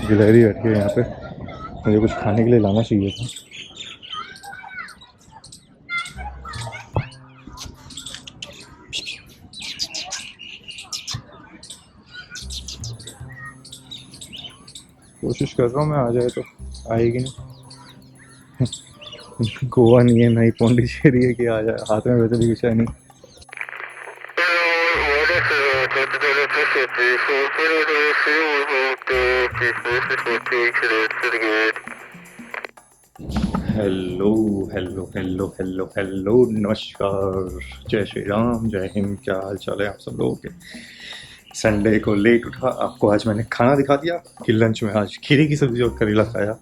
गिलहरी बैठी है यहाँ पे, मुझे कुछ खाने के लिए लाना चाहिए था। कोशिश कर रहा हूँ मैं, आ जाए तो आएगी नहीं। गोवा नहीं है, ना ही पौंडीचेरी है कि आ जाए, हाथ में वैसे भी कुछ है नहीं। Hello hello hello hello hello, नमस्कार, जय श्री राम, जय हिंद। क्या हाल चाल है आप सब लोगों के? संडे को लेट उठा, आपको आज मैंने खाना दिखा दिया कि लंच में आज खीरे की सब्जी और करेला खाया।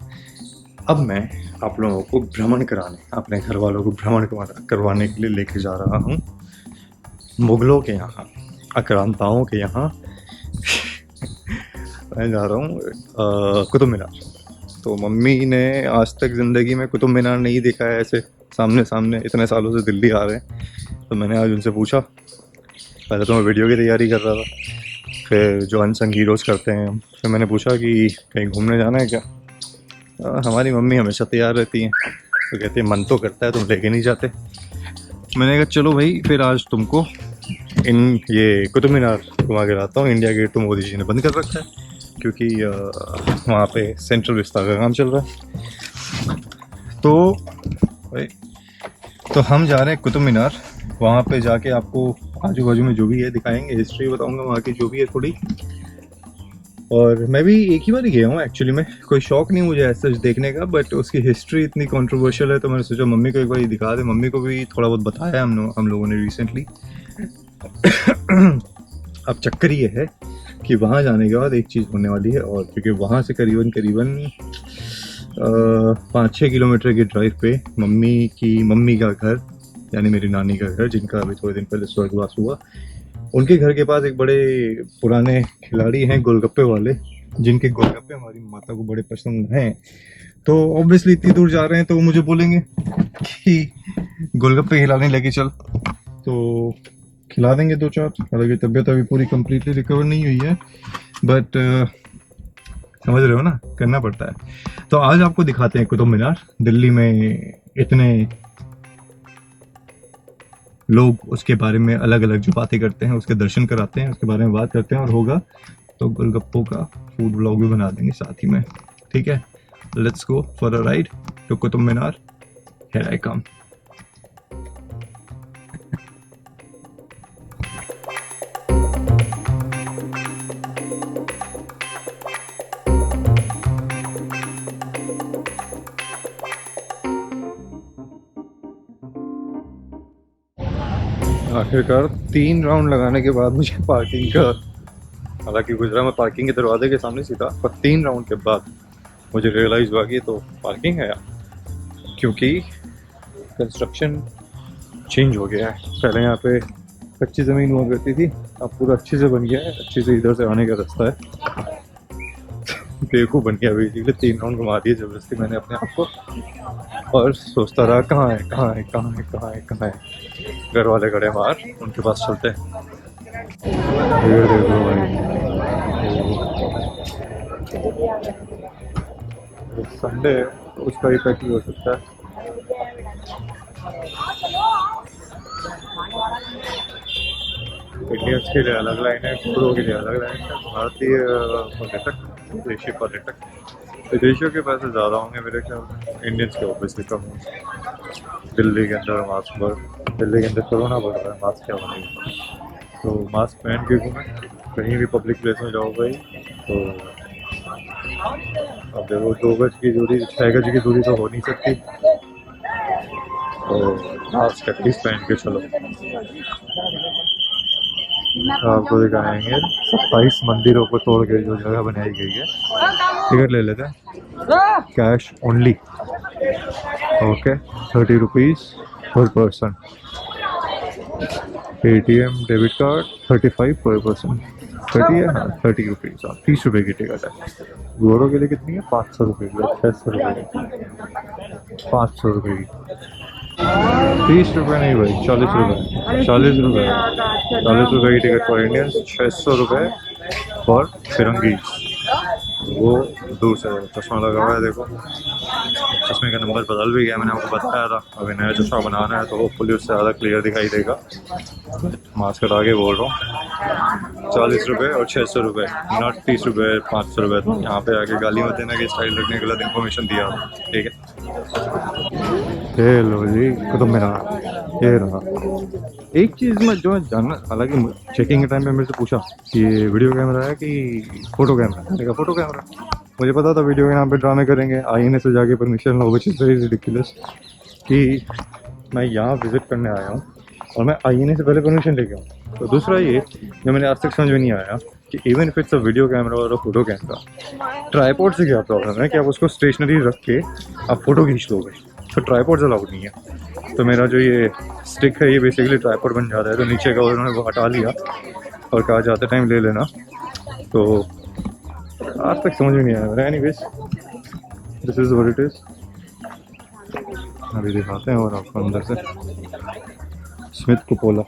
अब मैं आप लोगों को भ्रमण कराने, अपने घर वालों को भ्रमण करवाने के लिए लेके जा रहा हूँ मुगलों के यहाँ, आक्रांताओं के यहाँ। मैं जा रहा हूँ कुतुब मीनार। तो मम्मी ने आज तक ज़िंदगी में कुतुब मीनार नहीं देखा है ऐसे सामने सामने, इतने सालों से दिल्ली आ रहे हैं। तो मैंने आज उनसे पूछा, पहले तो मैं वीडियो की तैयारी कर रहा था, फिर जो अनसंग हीरोज़ करते हैं, फिर मैंने पूछा कि कहीं घूमने जाना है क्या। हमारी मम्मी हमेशा तैयार रहती हैं, तो कहती है मन तो करता है, तुम लेके नहीं जाते। मैंने कहा चलो भाई, फिर आज तुमको ये कुतुब मीनार घुमा के लाता हूँ। इंडिया गेट तो मोदी जी ने बंद कर रखा है क्योंकि वहाँ पे सेंट्रल विस्तार का काम चल रहा है। तो हम जा रहे हैं कुतुब मीनार। वहाँ पे जाके आपको आजू बाजू में जो भी है दिखाएंगे, हिस्ट्री बताऊंगा वहाँ की जो भी है थोड़ी। और मैं भी एक ही बार गया हूँ एक्चुअली में, कोई शौक नहीं मुझे ऐसा देखने का, बट उसकी हिस्ट्री इतनी कंट्रोवर्शियल है तो मैंने सोचा मम्मी को एक बार दिखा दे। मम्मी को भी थोड़ा बहुत बताया हम लोगों ने रिसेंटली। अब चक्कर ये है कि वहाँ जाने के बाद एक चीज़ होने वाली है, और क्योंकि वहाँ से करीबन 5-6 किलोमीटर के ड्राइव पे मम्मी का घर, यानी मेरी नानी का घर, जिनका अभी थोड़े दिन पहले स्वर्गवास हुआ, उनके घर के पास एक बड़े पुराने खिलाड़ी हैं गोलगप्पे वाले, जिनके गोलगप्पे हमारी माता को बड़े पसंद हैं। तो ऑब्वियसली इतनी दूर जा रहे हैं तो वो मुझे बोलेंगे कि गोलगप्पे खिलाने लेके चल, तो खिला देंगे 2-4। हालांकि तबीयत अभी पूरी कंप्लीटली रिकवर नहीं हुई है, बट समझ रहे हो ना, करना पड़ता है। तो आज आपको दिखाते हैं कुतुब मीनार। दिल्ली में इतने लोग उसके बारे में अलग अलग जो बातें करते हैं, उसके दर्शन कराते हैं, उसके बारे में बात करते हैं, और होगा तो गोलगप्पों का फूड व्लॉग भी बना देंगे साथ ही में। ठीक है, let's go for a ride to Qutub Minar. Here I come. आखिरकार 3 राउंड लगाने के बाद मुझे पार्किंग का, हालांकि गुजरा मैं पार्किंग के दरवाजे के सामने सीधा, पर 3 राउंड के बाद मुझे रियलाइज़ हुआ कि तो पार्किंग है यार, क्योंकि कंस्ट्रक्शन चेंज हो गया है। पहले यहाँ पे कच्ची ज़मीन हुआ करती थी, अब पूरा अच्छे से बन गया है। अच्छे से इधर से आने का रास्ता है, बेवकूफ़ बन गया बेसिकली। 3 राउंड घुमा दिए ज़बरदस्ती मैंने अपने आप को, और सोचता रहा कहाँ है कहाँ है कहाँ है कहाँ है कहाँ है। घर वाले खड़े बाहर, उनके पास चलते हैं। भीड़ देखो भाई, संडे है तो उसका इफेक्ट भी हो सकता है। इंडियंस के लिए अलग लाइन है, प्रो के लिए अलग लाइन है। भारतीय पर्यटक, विदेशी पर्यटक, विदेशियों के पैसे ज़्यादा होंगे मेरे ख्याल, इंडियंस के ऑब्वियसली कम होंगे। दिल्ली के अंदर मास्क दिल्ली के अंदर कोरोना बढ़ रहा है, मास्क क्या बनेगा। तो मास्क पहन के घूमें, कहीं भी पब्लिक प्लेस में जाओ भाई। तो अब देखो 2 गज की दूरी, 6 गज की दूरी तो हो नहीं सकती, तो मास्क एटलीस्ट पहन के चलो। आपको दिखाएंगे 27 मंदिरों को तोड़ के जो जगह बनाई गई है। टिकट ले लेते हैं, कैश ओनली। ओके, 30 रुपीज़ पर पर्सन। पेटीएम डेबिट कार्ड 35 पर पर्सन। 30 है, हाँ 30 रुपीज़। 30 रुपये की टिकट है। गोरों के लिए कितनी है? 500 रुपये की, 600 रुपये, 500 रुपये की। 30 रुपये नहीं भाई, 40 रुपये, 40 रुपये, 40 रुपये की टिकट फॉर इंडियंस, 600 रुपये फॉर फिरंगी। वो दूर से चश्मा लगा हुआ है, देखो चश्मे का नंबर बदल भी गया, मैंने आपको बताया था। अभी नया चश्मा बनाना है तो होपफुली उससे ज़्यादा क्लियर दिखाई देगा। मास्क हटा के बोल रहा हूँ, 40 रुपये और 600 रुपये, नॉट 30 रुपये 500 रुपये। तो यहाँ पे आके गाली मत देना कि स्टाइल रखने के गलत इन्फॉर्मेशन दिया, ठीक है। ये लो जी कुतुब मीनार, ये रहा। एक चीज़ में जो जानना, हालांकि चेकिंग के टाइम पे मेरे से पूछा कि ये वीडियो कैमरा है कि फ़ोटो कैमरा है, मैंने कहा फ़ोटो कैमरा। मुझे पता था वीडियो के नाम पे ड्रामे करेंगे, आईएनए से जाके permission low, which is very ridiculous कि मैं यहाँ विज़िट करने आया हूँ और मैं आईएनए से पहले परमिशन लेके आऊँ। तो दूसरा ये जो मैंने आज तक समझ में नहीं आया कि even if it's a video camera और अ फोटो कैमरा, ट्राईपॉड से क्या प्रॉब्लम है कि आप उसको स्टेशनरी रख के आप फ़ोटो खींच लोगे, तो ट्राईपॉड्स अलाउड नहीं है। तो मेरा जो ये स्टिक है ये बेसिकली ट्राईपॉड बन जाता है, तो नीचे का उन्होंने वो हटा लिया और कहा जाते टाइम ले लेना। तो आज तक समझ में नहीं आया मेरा। Anyways this is what it is. अभी दिखाते हैं और आपको अंदर से स्मिथ कुपोला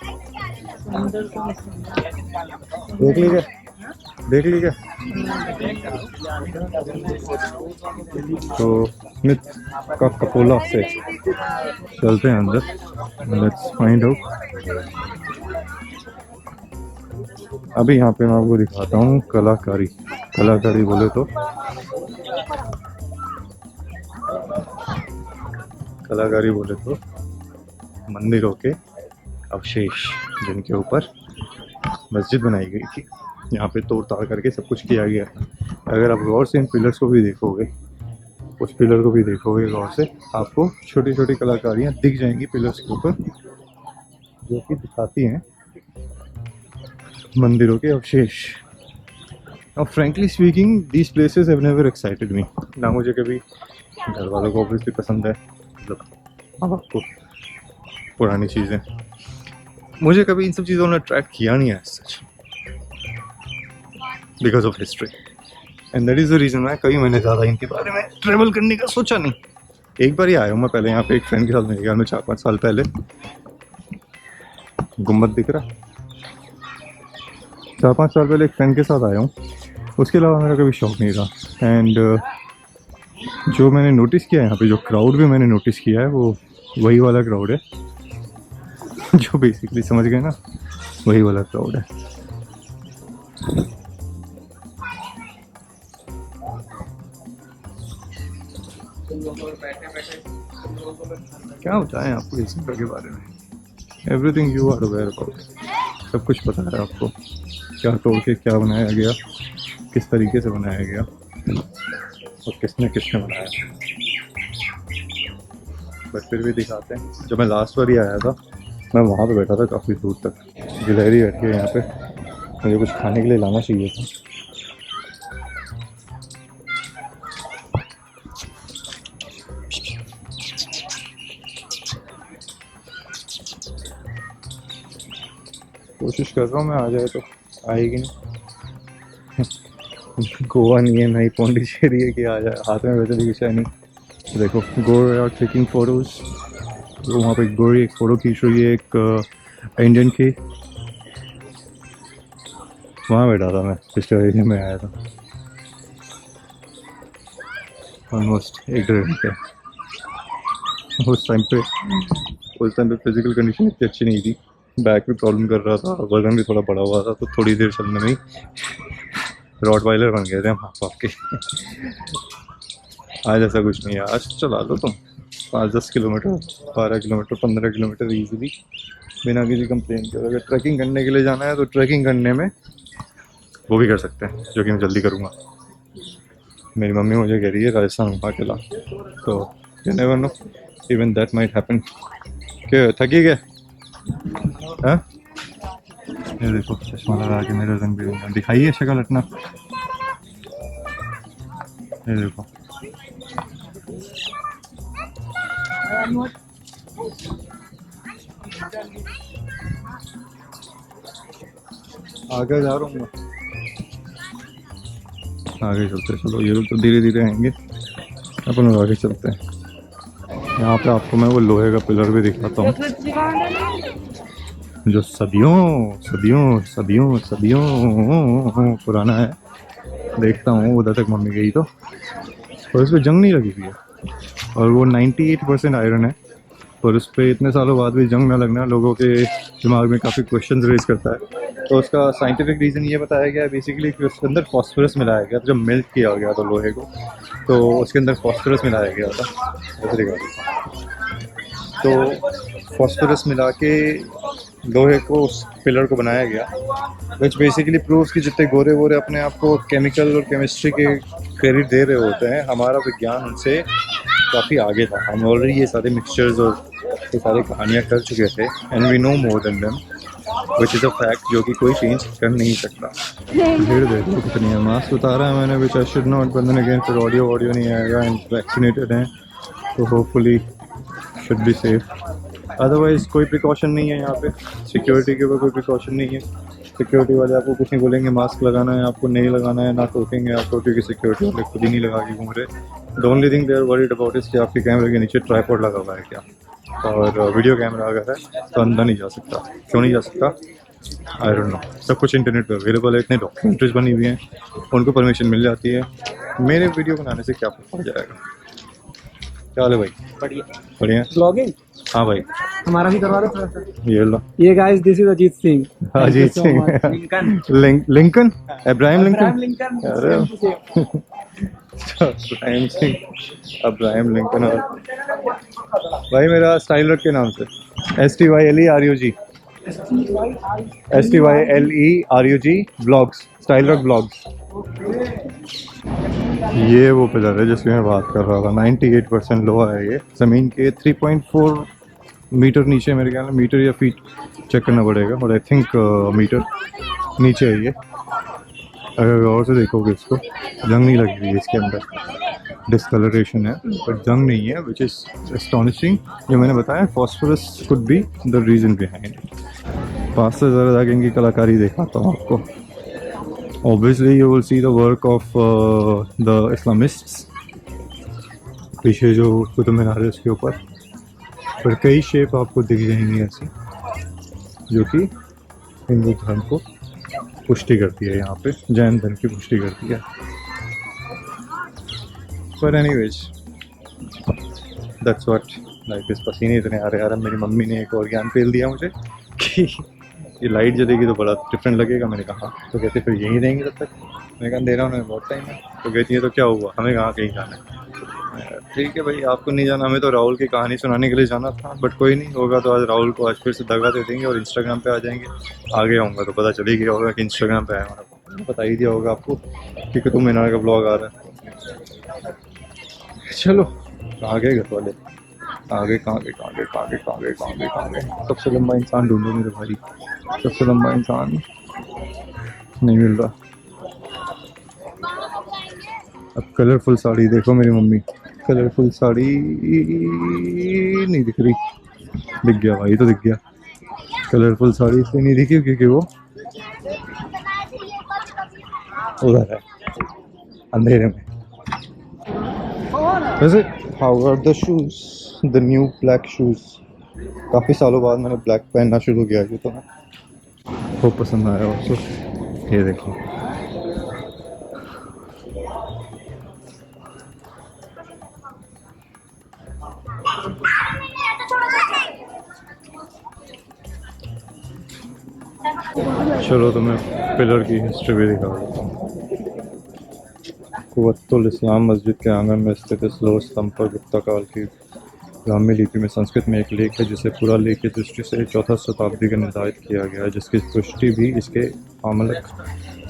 देख लीजिए, देख लीजिए। तो स्मिथ का कपोला से चलते हैं अंदर, लेट्स फाइंड आउट। अभी यहाँ पे मैं आपको दिखाता हूँ कलाकारी। कलाकारी बोले तो कलाकारी बोले तो मंदिरों के अवशेष जिनके ऊपर मस्जिद बनाई गई थी, यहाँ पे तोड़ ताड़ करके सब कुछ किया गया था। अगर आप गौर से इन पिलर्स को भी देखोगे, उस पिलर को भी देखोगे गौर से, आपको छोटी छोटी कलाकारियाँ दिख जाएंगी पिलर्स के ऊपर, जो कि दिखाती हैं मंदिरों के अवशेष। और frankly speaking these places have never excited me. ना मुझे कभी, घर वालों को ऑब्वियसली पसंद है, मतलब हाँ आपको पुरानी चीज़ें, मुझे कभी इन सब चीज़ों ने अट्रैक्ट किया नहीं है सच, because of history. And that is the reason मैं कभी मैंने ज़्यादा इनके बारे में ट्रेवल करने का सोचा नहीं। एक बार ही आया हूँ मैं पहले यहाँ पे एक फ्रेंड के साथ, मेरे ख्याल में 4-5 साल पहले। गुम्बद दिख रहा, 4-5 साल पहले एक फ्रेंड के साथ आया हूँ, उसके अलावा मेरा कभी शौक नहीं रहा। एंड जो मैंने नोटिस किया है यहाँ पे, जो क्राउड भी मैंने नोटिस किया है, वो वही वाला क्राउड है जो बेसिकली समझ गए ना, वही वाला क्राउड है। क्या बताएं आपको इस जगह के बारे में, everything you are aware about, सब कुछ पता है आपको, क्या तोड़ के क्या बनाया गया, किस तरीके से बनाया गया और किसने किसने बनाया। बट फिर भी दिखाते हैं। जब मैं लास्ट बार ही आया था, मैं वहाँ पे बैठा था काफ़ी दूर तक, गिलहरी बैठ के यहाँ पे, मुझे कुछ खाने के लिए लाना चाहिए था। कोशिश कर रहा हूँ मैं, आ जाए तो, आएगी नहीं। गोवा नहीं है, नहीं पौंडीचेरी है कि आ जाए, हाथ में वैसे भी कुछ है नहीं। तो देखो गोरे आर टेकिंग फोटोज, तो वहाँ पे गोरी एक फ़ोटो खींच रही है, एक इंडियन की। वहाँ बैठा था मैं, पिछले एरिया में आया था ऑलमोस्ट 1-1.5 घंटे। उस टाइम पे फिजिकल कंडीशन इतनी अच्छी नहीं थी, बैक भी प्रॉब्लम कर रहा था, वजन भी थोड़ा बढ़ा हुआ था, तो थोड़ी देर चलने में ही रॉटवाइलर बन गए थे हम हाफ के। आज ऐसा कुछ नहीं है, आज चला लो तुम 5-10 किलोमीटर, 12 किलोमीटर, 15 किलोमीटर ईजीली बिना किसी कंप्लेन के। अगर ट्रैकिंग करने के लिए जाना है तो ट्रैकिंग करने में वो भी कर सकते हैं, जो कि मैं जल्दी करूँगा। मेरी मम्मी मुझे कह रही है राजस्थान घुमा के ला, तो you never know, even that might happen. क्या थकी गए? हाँ, ये देखो चश्मा लगा के मेरा रंग बिरंगा दिखाइए शक्ल अपना, ये देखो। आगे जा रहा हूँ मैं, आगे चलते, चलो ये लोग तो धीरे धीरे आएंगे, अपन लोग आगे चलते हैं। यहाँ पे आपको मैं वो लोहे का पिलर भी दिखाता हूँ, जो सदियों सदियों सदियों सदियों पुराना है। देखता हूँ उधर तक मम्मी गई तो, और उस पर जंग नहीं लगी हुई है, और वो 98% आयरन है, पर उस पर इतने सालों बाद भी जंग ना लगना लोगों के दिमाग में काफ़ी क्वेश्चंस रेज करता है। तो उसका साइंटिफिक रीज़न ये बताया गया है बेसिकली कि उसके अंदर फॉस्फोरस मिलाया गया था जब मेल्ट किया गया था लोहे को, तो उसके अंदर फॉस्फोरस मिलाया गया था उस रिगार्डिंग। तो फॉस्फोरस मिला के लोहे को उस पिलर को बनाया गया, विच बेसिकली प्रूव्स कि जितने गोरे वोरे अपने आप को केमिकल और केमिस्ट्री के क्रेडिट दे रहे होते हैं, हमारा विज्ञान उनसे काफ़ी आगे था। हम ऑलरेडी ये सारे मिक्सचर्स और ये सारी कहानियाँ कर चुके थे, and we know more than them, which is a fact जो कि कोई चेंज कर नहीं सकता। भीड़ देखो कितनी है, मास्क उतारा है मैंने, which I should not, but then again फिर ऑडियो नहीं आएगा, एंड वैक्सीनेटेड हैं तो hopefully should be safe. Otherwise कोई प्रिकॉशन नहीं है यहाँ पे, सिक्योरिटी के ऊपर कोई प्रिकॉशन नहीं है। सिक्योरिटी वाले आपको कुछ नहीं बोलेंगे मास्क लगाना है, आपको नहीं लगाना है, ना टोकेंगे आपको, क्योंकि सिक्योरिटी वाले खुद ही नहीं लगा के घूम रहे। The only thing they are worried about is कि आपके कैमरे के नीचे ट्राइपॉड लगा हुआ है क्या, और वीडियो कैमरा अगर है तो अंदर नहीं जा सकता। क्यों नहीं जा सकता, आई डोंट नो। सब कुछ इंटरनेट पे अवेलेबल है, इतने डॉक्यूमेंट्रीज बनी हुई हैं, उनको परमिशन मिल जाती है। मेरे वीडियो बनाने से क्या पड़ जाएगा। क्या हाल है भाई? बढ़िया बढ़िया। ब्लॉगिंग हाँ भाई, हमारा भी करवा दो थोड़ा सा। ये लो। ये guys this is Ajit Singh. Ajit Singh, Lincoln Lincoln, Abraham Lincoln, Lincoln अरे अब्राहम सिंह, अब्राहम लिंकन। और भाई मेरा स्टाइल रख के नाम से STYLERUG, STYLERUG ब्लॉग्स, स्टाइल रख ब्लॉग्स। ये वो पिलर है जिसकी मैं बात कर रहा था, 98% लोहा है ये, ज़मीन के 3.4 मीटर नीचे, मेरे ख्याल में मीटर या फीट चेक करना पड़ेगा, और आई थिंक मीटर नीचे है ये। अगर गौर से देखोगे इसको, जंग नहीं लगी हुई है इसके अंदर, डिस्कलरेशन है बट जंग नहीं है, विच इज़ एस्टॉनिशिंग। जो मैंने बताया phosphorus could be the reason behind. पास से ज़रा जाके इनकी कलाकारी दिखाता हूँ आपको। Obviously you will see the work of the Islamists, पीछे जो कुतुब मीनार है उसके ऊपर, पर कई शेप आपको दिख जाएंगी ऐसी जो कि हिंदू धर्म को पुष्टि करती है, यहाँ पे जैन धर्म की पुष्टि करती है। पर anyways that's what life is. पसीने इतने आ रहे हैं। मेरी मम्मी ने एक और ज्ञान फेल दिया मुझे कि ये लाइट जलेगी तो बड़ा डिफरेंट लगेगा। मैंने कहा तो कहते फिर यहीं रहेंगे तब तक। मैंने कहा अंधेरा होने में बहुत टाइम है। तो कहती है तो क्या हुआ, हमें कहाँ कहीं जाना है। ठीक है भाई, आपको नहीं जाना, हमें तो राहुल की कहानी सुनाने के लिए जाना था, बट कोई नहीं होगा तो आज राहुल को आज फिर से दगा दे देंगे और इंस्टाग्राम पे आ जाएंगे। आगे आऊँगा तो पता चल ही गया होगा कि इंस्टाग्राम पे आया हमारा, बता ही दिया होगा आपको कि कुतुब मीनार का ब्लॉग आ रहा है। चलो कहाँ गए घर वाले, आगे कहाँ गए। सबसे लंबा इंसान ढूंढो मेरे भाई, सबसे लंबा इंसान नहीं मिल रहा। अब कलरफुल साड़ी देखो मेरी मम्मी, कलरफुल साड़ी नहीं दिख रही। दिख गया भाई, तो दिख गया। कलरफुल साड़ी इसलिए नहीं दिखी क्योंकि वो उधर है अंधेरे में। वैसे how are the shoes, the new black shoes. काफ़ी सालों बाद मैंने ब्लैक पहनना शुरू किया है, तो बहुत पसंद आया उसको। ये देखो चलो तो मैं पिलर की हिस्ट्री भी दिखा देता हूँ। कुव्वतुल इस्लाम मस्जिद के आंगन में स्थित इस लोह स्तंभ पर गुप्ता काल की ब्राह्मी लिपि में संस्कृत में एक लेख है जिसे पूरा लेख की दृष्टि से 4th शताब्दी का निर्धारित किया गया है, जिसकी पुष्टि भी इसके आमलक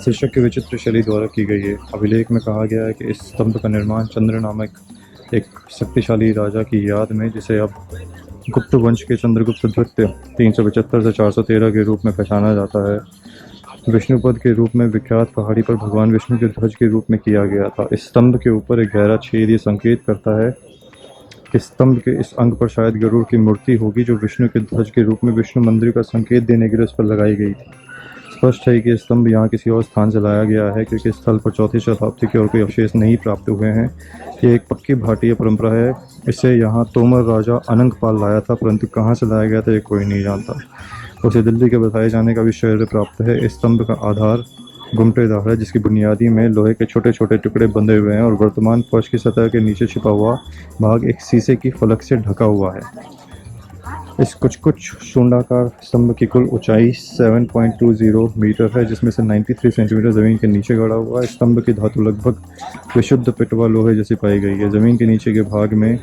शीर्षक की विचित्र शैली द्वारा की गई है। अभिलेख में कहा गया है कि इस स्तंभ का निर्माण चंद्र नामक एक शक्तिशाली राजा की याद में, जिसे अब गुप्त वंश के चंद्रगुप्त द्वितीय 375 से 413 के रूप में पहचाना जाता है, विष्णुपद के रूप में विख्यात पहाड़ी पर भगवान विष्णु के ध्वज के रूप में किया गया था। इस स्तंभ के ऊपर एक गहरा छेद ये संकेत करता है कि स्तंभ के इस अंग पर शायद गरुड़ की मूर्ति होगी, जो विष्णु के ध्वज के रूप में विष्णु मंदिर का संकेत देने के लिए उस पर लगाई गई थी। स्पष्ट है कि स्तंभ यहाँ किसी और स्थान से लाया गया है, क्योंकि स्थल पर 4th शताब्दी के और कोई अवशेष नहीं प्राप्त हुए हैं। ये एक पक्की भारतीय परंपरा है। इसे यहाँ तोमर राजा अनंगपाल लाया था, परंतु कहाँ से लाया गया था ये कोई नहीं जानता। उसे दिल्ली के बताए जाने का भी श्रेय प्राप्त है। इस स्तंभ का आधार घुमटेदार है जिसकी बुनियादी में लोहे के छोटे छोटे टुकड़े बंधे हुए हैं और वर्तमान फर्श की सतह के नीचे छिपा हुआ भाग एक शीशे की फलक से ढका हुआ है। इस कुछ शून्याकार स्तंभ की कुल ऊंचाई 7.20 मीटर है, जिसमें से 93 सेंटीमीटर ज़मीन के नीचे गड़ा हुआ है। स्तंभ की धातु लगभग विशुद्ध पिटवा लोहे जैसी पाई गई है। ज़मीन के नीचे के भाग में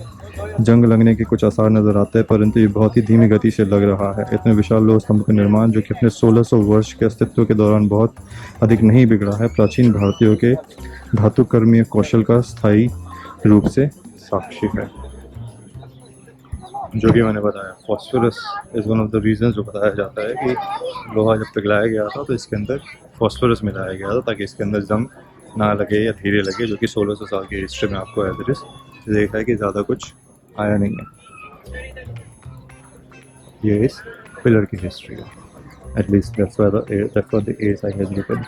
जंग लगने के कुछ आसार नजर आते हैं, परंतु ये बहुत ही धीमी गति से लग रहा है। इतने विशाल लोह स्तंभ का निर्माण, जो कि अपने 1600 वर्ष के अस्तित्व के दौरान बहुत अधिक नहीं बिगड़ा है, प्राचीन भारतीयों के धातुकर्मीय कौशल का स्थायी रूप से साक्षी है। जो कि मैंने बताया, phosphorus is one of the reason जो बताया जाता है कि लोहा जब पिघलाया गया था तो इसके अंदर फॉस्फोरस मिलाया गया था ताकि इसके अंदर जंग ना लगे या धीरे लगे, जो कि 1600 साल की हिस्ट्री में आपको एज इट इज देखा है कि ज़्यादा कुछ आया नहीं है। ये इस पिलर की हिस्ट्री है, at least that's what the ASI has written.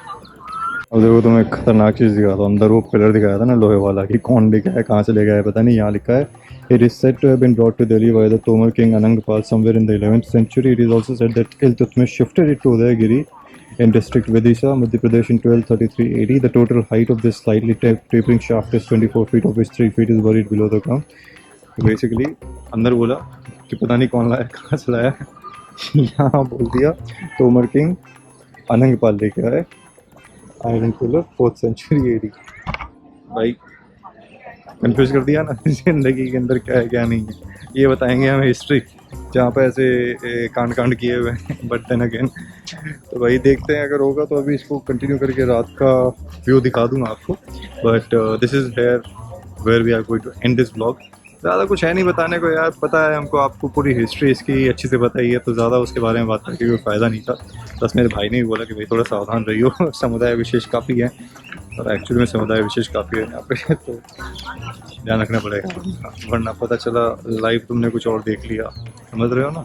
अब देखो तुम्हें एक खतरनाक चीज़ दिखा था, अंदर वो पिलर दिखाया था ना लोहे वाला, कि कौन लेके आया, कहाँ से ले गया है पता नहीं। यहाँ लिखा है it is said to have been brought to Delhi by the Tomar king Anangpal somewhere in the 11th century. It is also said that Iltutmish shifted it to Udaygiri in district Vidisha, Madhya Pradesh in 1233 AD. The total height of this slightly tapering shaft is 24 feet, of which 3 feet is buried below the ground. Basically अंदर बोला कि पता नहीं कौन लाया, कहाँ से लाया। यहाँ बोल दिया तोमर किंग अनंगपाल लेके आए, iron pillar 4th century AD। भाई कंफ्यूज कर दिया ना, जिंदगी के अंदर क्या है क्या नहीं है। ये बताएंगे हमें हिस्ट्री जहाँ पे ऐसे कांड किए हुए हैं, बट देन अगेन तो भाई देखते हैं, अगर होगा तो अभी इसको कंटिन्यू करके रात का व्यू दिखा दूंगा आपको। But this is here where we are going to end this blog. ज़्यादा कुछ है नहीं बताने को यार, पता है हमको, आपको पूरी हिस्ट्री इसकी अच्छी से बताई है, तो ज़्यादा उसके बारे में बात करके कोई फ़ायदा नहीं था। बस मेरे भाई ने भी बोला कि भाई थोड़ा सावधान रहियो, समुदाय विशेष काफ़ी है, और एक्चुअली में समुदाय विशेष काफ़ी है यहाँ पे, तो ध्यान रखना पड़ेगा, वरना पता चला लाइव तुमने कुछ और देख लिया। समझ रहे हो ना,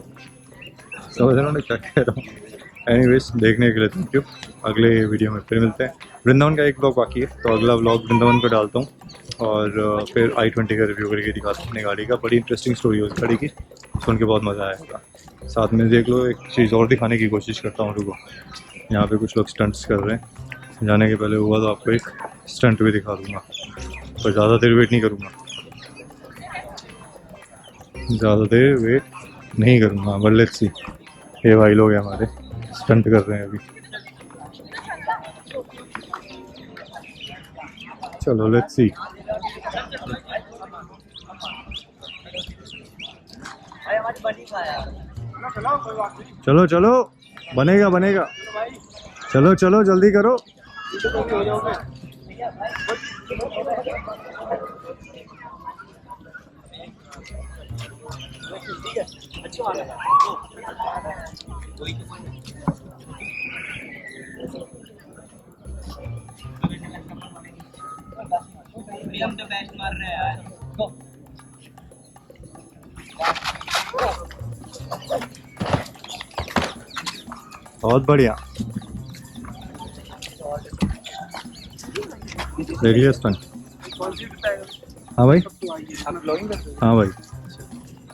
समझ रहे हो ना क्या कह रहा हूँ। एनीवेज, देखने के लिए थैंक यू। अगले वीडियो में फिर मिलते हैं। वृंदावन का एक ब्लॉग बाकी है, तो अगला ब्लॉग वृंदावन पर डालता हूँ, और फिर i20 का रिव्यू करके दिखाता हूँ अपनी गाड़ी का। बड़ी इंटरेस्टिंग स्टोरी है उस गाड़ी की, सुन के बहुत मज़ा आएगा। साथ में देख लो, एक चीज़ और दिखाने की कोशिश करता हूँ। रुको, यहाँ पे कुछ लोग स्टंट्स कर रहे हैं। जाने के पहले हुआ तो आपको एक स्टंट भी दिखा दूँगा, पर ज़्यादा देर वेट नहीं करूँगा, ज़्यादा देर वेट नहीं करूँगा। बट लेट्स सी, ये भाई लोग हैं हमारे, स्टंट कर रहे हैं अभी। चलो लेट्स सी। चलो चलो, बनेगा बनेगा, चलो चलो जल्दी करो। हम तो बैच मार रहे हैं यार। बहुत बढ़िया, देख लिया स्टंट। हाँ भाई, आप ब्लॉगिंग करते हो? हाँ भाई।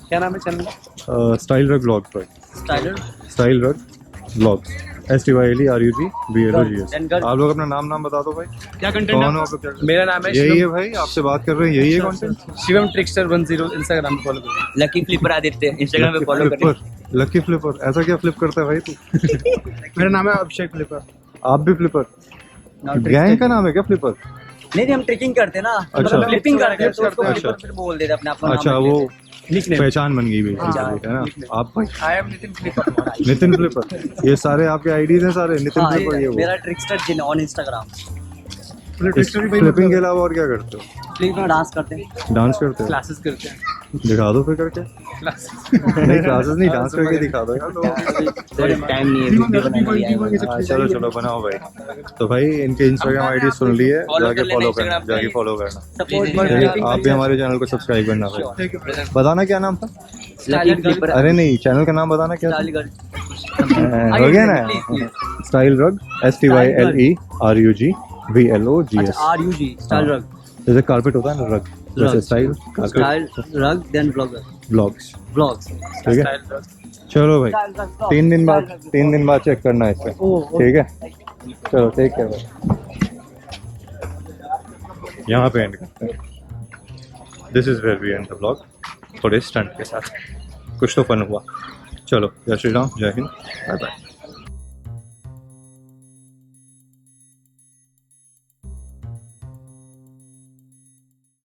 क्या नाम है चैनल? स्टाइल रग ब्लॉग्स भाई, स्टाइल रग ब्लॉग्स, STYLERUGBLOGS। आप लोग अपना नाम बता दो भाई, क्या कंटेंट कौन है? हो आप लोग, क्या मेरा नाम है यही है भाई, आपसे बात कर रहे हैं, यही है कंटेंट। शिवम ट्रिक्स्टर 10 इंस्टाग्राम पे फॉलो करो। लकी फ्लिपर आदित्य इंस्टाग्राम पे फॉलो करें। लकी फ्लिपर, ऐसा क्या फ्लिप करता है भाई तू? मेरा नाम है अभिषेक फ्लिपर। आप भी फ्लिपर? गैंग का नाम है क्या फ्लिपर? नहीं हम ट्रेकिंग करते हैं ना, अच्छा। मतलब फ्लिपिंग करते हैं, तो उसको अच्छा। फ्लिपर फिर बोल देते हैं अपने आप का नाम अच्छा, रख वो देते हैं। पहचान बन गई हाँ, है ना। आप भाई I am Nitin flipper. Nitin flipper, ये सारे आपके आईडीज हैं सारे, नितिन हाँ, फ्लिपर ये वो। मेरा ट्रिक्स्टर जिन ऑन इंस्टाग्राम। फ्लिपिंग के अलावा और क्या करते हो? फ्लिप में डांस करते हैं, डांस करते हो? क्लासेस करते हैं। दिखा दो फिर करके। नहीं क्लासेस नहीं, डांस करके दिखा दो यार लोगों को। टाइम नहीं है वीडियो बनाने के लिए। हाँ, चलो चलो बनाओ भाई। तो भाई इनके इंस्टाग्राम आईडी सुन ली है, Follow जाके कर लेना फॉलो करना, Instagram पे। जाके फॉलो करना। सपोर्ट ठीक है? आप भी हमारे चैनल को सब्सक्राइब करना भाई। बताना क्या नाम था? Lucky flipper. अरे नहीं, चैनल का नाम बताना क्या था? हो गया ना, स्टाइल रग, STYLERUGVLOGS। RUG स्टाइल रग, जैसे कारपेट होता है ना रग, वैसे स्टाइल स्टाइल रग देन ब्लॉगर ब्लॉग्स। ब्लॉग्स। ठीक है, चलो भाई, 3 दिन बाद चेक करना है इसका, ठीक है। चलो टेक केयर भाई, यहाँ पे एंड करते हैं। This is where we end the blog, थोड़े स्टंट के साथ। कुछ तो फन हुआ। चलो जय श्री राम, जय हिंद, बाय बाय।